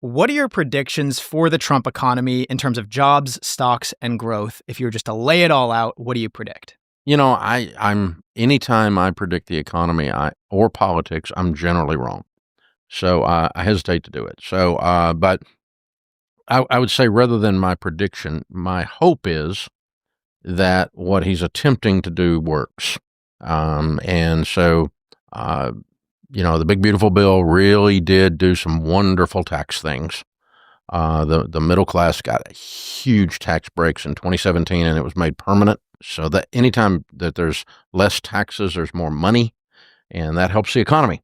What are your predictions for the Trump economy in terms of jobs, stocks, and growth? If you were just to lay it all out, what do you predict? I'm anytime I predict the economy or politics, I'm generally wrong. So I hesitate to do it. But I would say rather than my prediction, my hope is that what he's attempting to do works. And so, uh, the big beautiful bill really did do some wonderful tax things. The middle class got huge tax breaks in 2017, and it was made permanent. So that anytime that there's less taxes, there's more money, and that helps the economy.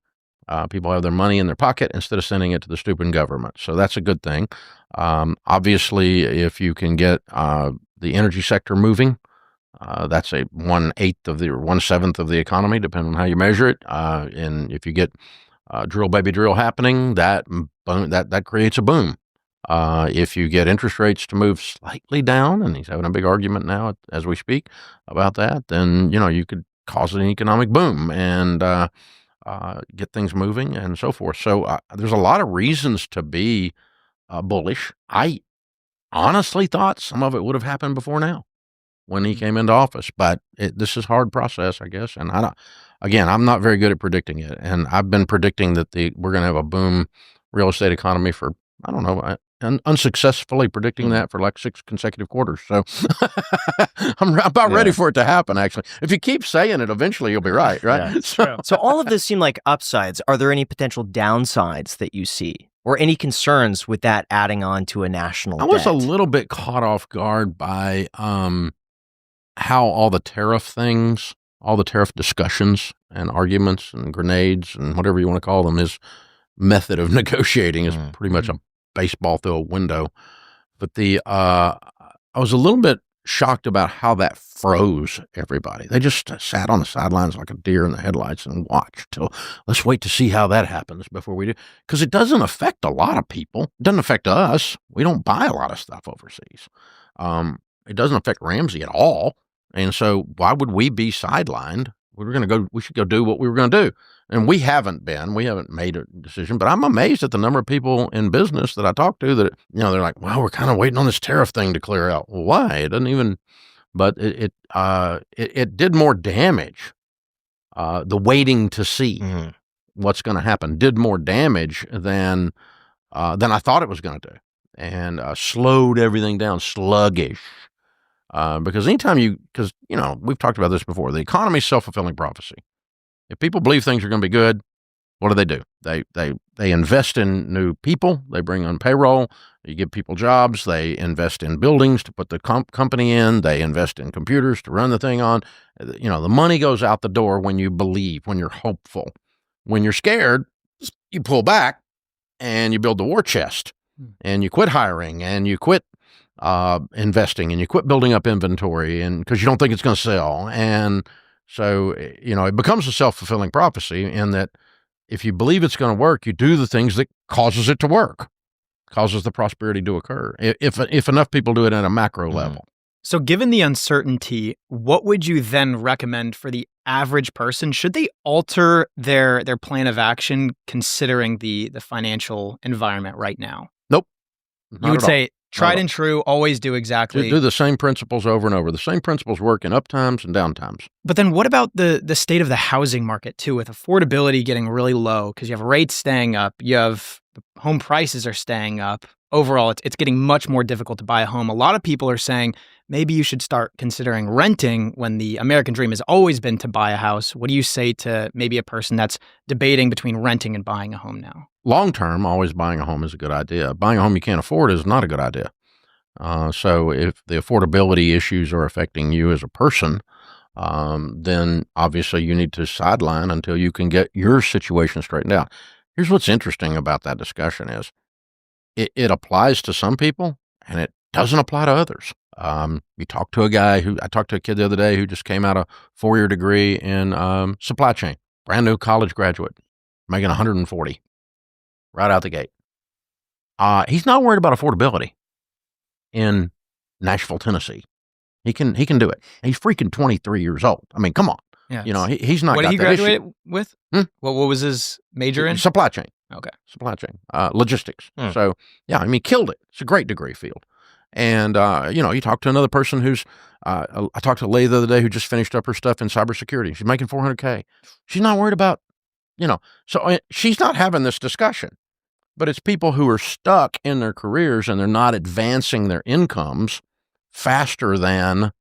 People have their money in their pocket instead of sending it to the stupid government. So that's a good thing. Obviously, if you can get the energy sector moving, that's a 1/8 of or 1/7 of the economy, depending on how you measure it. And if you get drill baby drill happening, that creates a boom. If you get interest rates to move slightly down, and he's having a big argument now as we speak about that, then you could cause an economic boom and get things moving and so forth. So there's a lot of reasons to be bullish. I honestly thought some of it would have happened before now when he came into office, but this is hard process, I guess. And I'm not very good at predicting it. And I've been predicting that we're going to have a boom real estate economy for, I don't know, unsuccessfully predicting that for like 6 consecutive quarters. So I'm about ready for it to happen, actually. If you keep saying it, eventually you'll be right? Yeah, so all of this seem like upsides. Are there any potential downsides that you see? Or any concerns with that adding on to a national debt? I was a little bit caught off guard by how all the tariff discussions and arguments and grenades and whatever you want to call them, his method of negotiating is pretty much a baseball through a window. But I was a little bit shocked about how that froze everybody. They just sat on the sidelines like a deer in the headlights and watched till, let's wait to see how that happens before we do. Because it doesn't affect a lot of people. It doesn't affect us. We don't buy a lot of stuff overseas. It doesn't affect Ramsey at all. And so why would we be sidelined? We should go do what we were going to do. And we haven't made a decision, but I'm amazed at the number of people in business that I talk to that, they're like, well, we're kind of waiting on this tariff thing to clear out. Well, why? It doesn't even, but it did more damage. The waiting to see what's going to happen did more damage than I thought it was going to do, and slowed everything down, sluggish. Because we've talked about this before, the economy is self-fulfilling prophecy. If people believe things are going to be good, what do? They invest in new people. They bring on payroll. You give people jobs. They invest in buildings to put the company in. They invest in computers to run the thing on. The money goes out the door when you believe, when you're hopeful. When you're scared, you pull back and you build the war chest, and you quit hiring, and you quit investing, and you quit building up inventory, and because you don't think it's going to sell. And so, it becomes a self-fulfilling prophecy in that if you believe it's going to work, you do the things that causes it to work, causes the prosperity to occur. If enough people do it at a macro level. So given the uncertainty, what would you then recommend for the average person? Should they alter their plan of action considering the financial environment right now? Nope. You would say tried and true, always do exactly. Do the same principles over and over. The same principles work in up times and down times. But then what about the state of the housing market too, with affordability getting really low because you have rates staying up, you have home prices are staying up. Overall, it's getting much more difficult to buy a home. A lot of people are saying maybe you should start considering renting when the American dream has always been to buy a house. What do you say to maybe a person that's debating between renting and buying a home now? Long term, always buying a home is a good idea. Buying a home you can't afford is not a good idea. So if the affordability issues are affecting you as a person, then obviously you need to sideline until you can get your situation straightened out. Here's what's interesting about that discussion is it applies to some people and it doesn't apply to others. I talked to a kid the other day who just came out a 4-year degree in supply chain, brand new college graduate, making 140 right out the gate. He's not worried about affordability in Nashville, Tennessee. He can do it. He's freaking 23 years old. I mean, come on. Yeah, he's not. What got did he that graduate issue. with? What was his major in? Supply chain. Okay. Supply chain, logistics. Hmm. So, yeah, I mean, killed it. It's a great degree field. And, you talk to another person who's, I talked to a lady the other day who just finished up her stuff in cybersecurity. She's making $400K. She's not worried about, so she's not having this discussion. But it's people who are stuck in their careers and they're not advancing their incomes faster than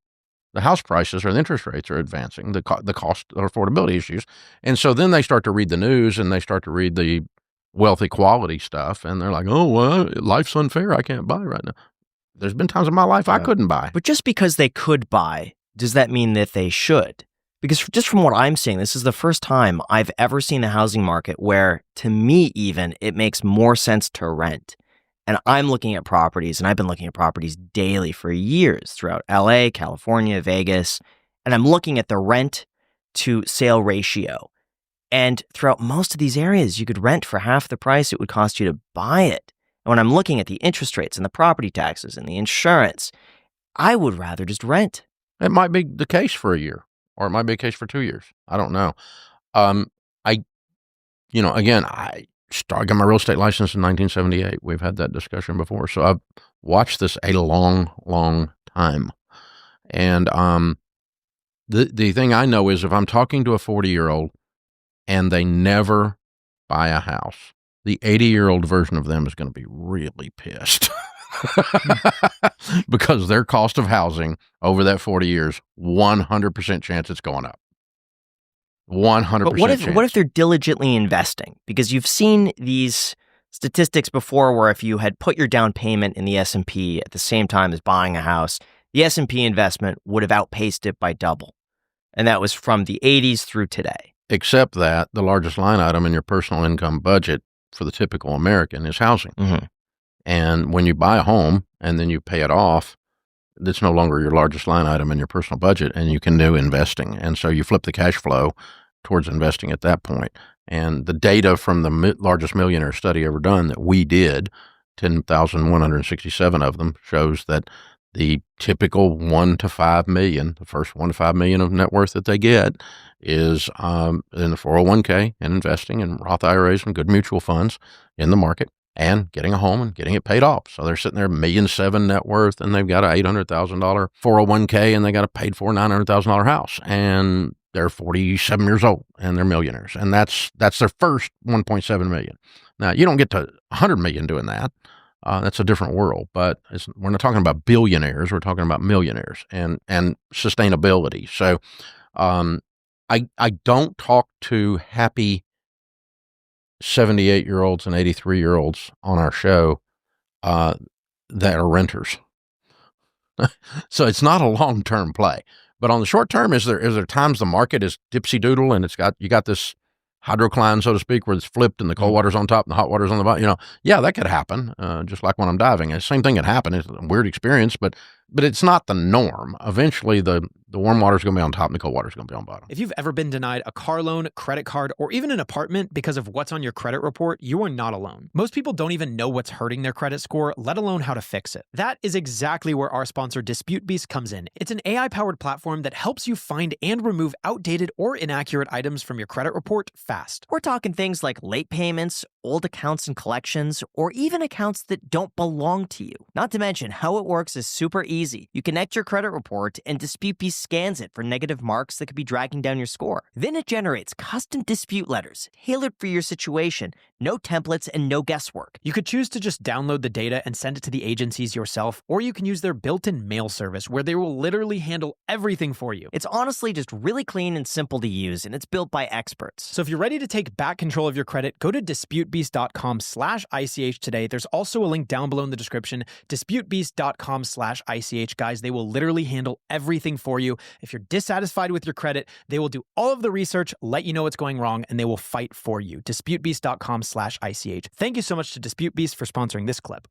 the house prices or the interest rates are advancing, the cost or affordability issues. And so then they start to read the news and they start to read the wealth equality stuff, and they're like, oh, well, life's unfair. I can't buy right now. There's been times in my life I couldn't buy. But just because they could buy, does that mean that they should? Because just from what I'm seeing, this is the first time I've ever seen the housing market where, to me even, it makes more sense to rent. And I'm looking at properties, and I've been looking at properties daily for years throughout LA, California, Vegas, and I'm looking at the rent to sale ratio. And throughout most of these areas, you could rent for half the price it would cost you to buy it. And when I'm looking at the interest rates and the property taxes and the insurance, I would rather just rent. It might be the case for a year, or it might be the case for 2 years. I don't know. Again, I got my real estate license in 1978. We've had that discussion before. So I've watched this a long, long time. And the thing I know is if I'm talking to a 40-year-old and they never buy a house, the 80-year-old version of them is going to be really pissed. Because their cost of housing over that 40 years, 100% chance it's going up. 100% But what if chance. they're diligently investing? Because you've seen these statistics before where if you had put your down payment in the S&P at the same time as buying a house, the S&P investment would have outpaced it by double. And that was from the 80s through today. Except that the largest line item in your personal income budget for the typical American is housing. Mm-hmm. And when you buy a home and then you pay it off, it's no longer your largest line item in your personal budget, and you can do investing. And so you flip the cash flow towards investing at that point. And the data from the largest millionaire study ever done that we did, 10,167 of them, shows that the typical 1 to 5 million, the first 1 to 5 million of net worth that they get is in the 401k and investing in Roth IRAs and good mutual funds in the market, and getting a home and getting it paid off. So they're sitting there $1.7 million net worth, and they've got a $800,000 401k, and they got a paid for $900,000 house, and they're 47 years old, and they're millionaires. And that's their first 1.7 million. Now, you don't get to 100 million doing that. That's a different world, but we're not talking about billionaires. We're talking about millionaires and sustainability. So I don't talk to happy 78-year-olds and 83-year-olds on our show that are renters. So it's not a long-term play. But on the short term, is there times the market is dipsy doodle and you got this hydrocline, so to speak, where it's flipped and the cold water's on top and the hot water's on the bottom? Yeah, that could happen. Just like when I'm diving, the same thing could happen. It's a weird experience, but it's not the norm. Eventually, the warm water's going to be on top and the cold water's going to be on bottom. If you've ever been denied a car loan, credit card, or even an apartment because of what's on your credit report, you are not alone. Most people don't even know what's hurting their credit score, let alone how to fix it. That is exactly where our sponsor DisputeBeast comes in. It's an AI-powered platform that helps you find and remove outdated or inaccurate items from your credit report fast. We're talking things like late payments, old accounts and collections, or even accounts that don't belong to you. Not to mention, how it works is super easy. You connect your credit report and DisputeBeast scans it for negative marks that could be dragging down your score. Then it generates custom dispute letters tailored for your situation. No templates and no guesswork. You could choose to just download the data and send it to the agencies yourself, or you can use their built-in mail service where they will literally handle everything for you. It's honestly just really clean and simple to use, and it's built by experts. So if you're ready to take back control of your credit, go to disputebeast.com/ICH today. There's also a link down below in the description, disputebeast.com/ICH. Guys, they will literally handle everything for you. If you're dissatisfied with your credit, they will do all of the research, let you know what's going wrong, and they will fight for you. disputebeast.com/ICH. Thank you so much to DisputeBeast for sponsoring this clip.